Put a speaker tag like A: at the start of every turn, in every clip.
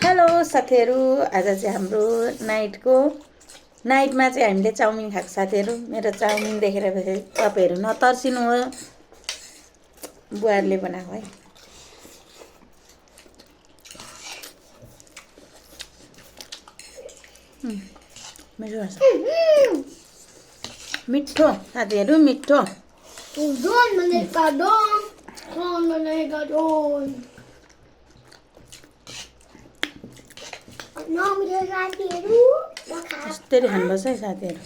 A: Hello साथीहरू, आज चाहिँ हाम्रो नाइटमा चाहिँ हामीले चाउमिन खाएको साथीहरू। मेरो चाउमिन देखेर तपाईँहरू नतर्सिनु हो, बुवाहरूले बनाएको है। मिठो साथीहरू, मिठो। यस्तरी खानुपर्छ है साथीहरू।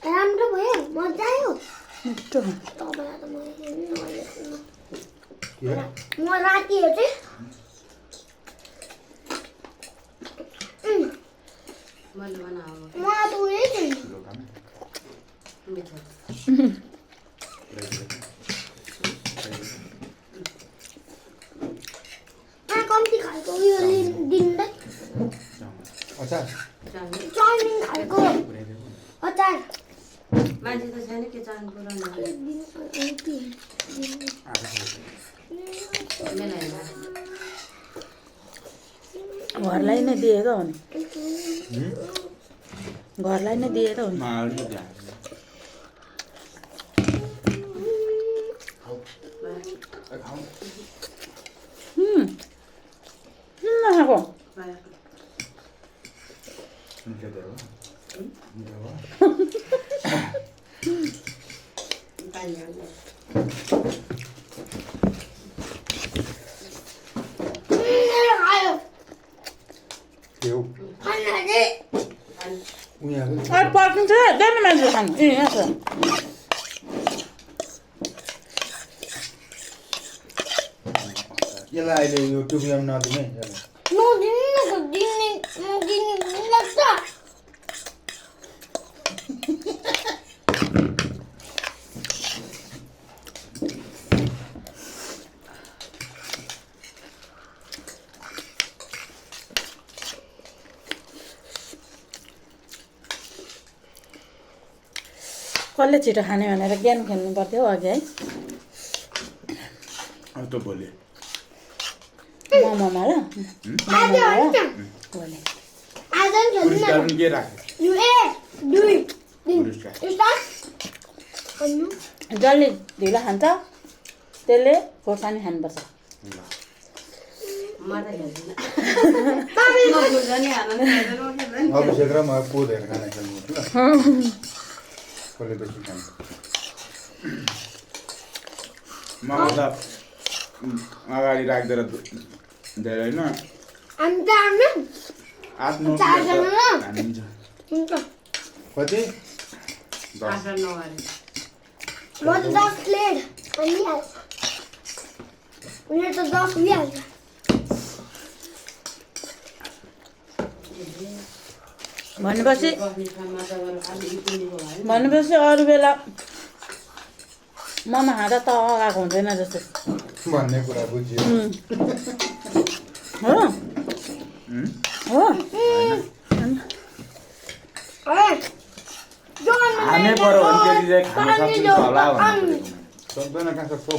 B: राम्रो भयो, मजा आयो।
A: मिठो
B: म राति हेर्छु। कम्ती खालको उयो दिँदै चाउमिन खालको अचार
C: मान्छे त छैन के चाउमिन पुऱ्याउनु
A: घरलाई नै दिएको हो नि, घरलाई नै दिएको हो नि। नखाएको पर्खिन्छ जाने मान्छे खानु। ए यहाँ छ
D: यसलाई अहिले यो टुबियम नदिने
B: लाग्छ।
A: कसले छिटो खाने भनेर गेम खेल्नु पर्थ्यो अघि है। मोमोमा र जसले ढिलो खान्छ त्यसले खोर्सानी खानुपर्छ।
D: अभिषेक र म पोदेर खाना खेल्नु ल कसले बेसी खान्छ।
E: म त अगाडि राख्दै धेरै होइन आफ्नो
D: कति
B: म त 10 प्लेट हालिहाल्छ। उनीहरू त 10 लिइहाल्छ।
A: भनेपछि अरू बेला ममा खाँदा त आएको हुँदैन जस्तो
D: भन्ने कुरा बुझ्यो।
A: हो हो
E: खानै पर्यो भने त्यति चाहिँ खान सक्छु होला भन्नु
D: सक्दैन कहाँ सक्छौ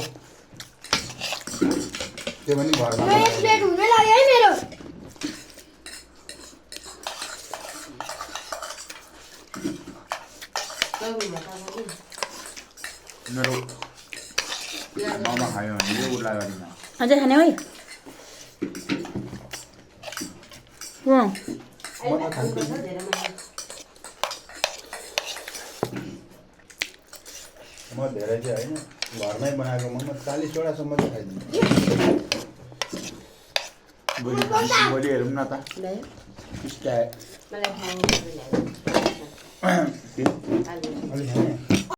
D: त्यो पनि घरमा
B: एक प्लेट हुनै लाग्यो है मेरो।
E: मेरो मामा खायो भने यो उल्ला गरिन।
A: अझै खाने है।
D: म धेरै चाहिँ होइन घरमै बनाएको मोमो 40 वटासम्म चाहिँ खाइदिन्छु।
E: भोलि हेरौँ न त
D: अलिक खाने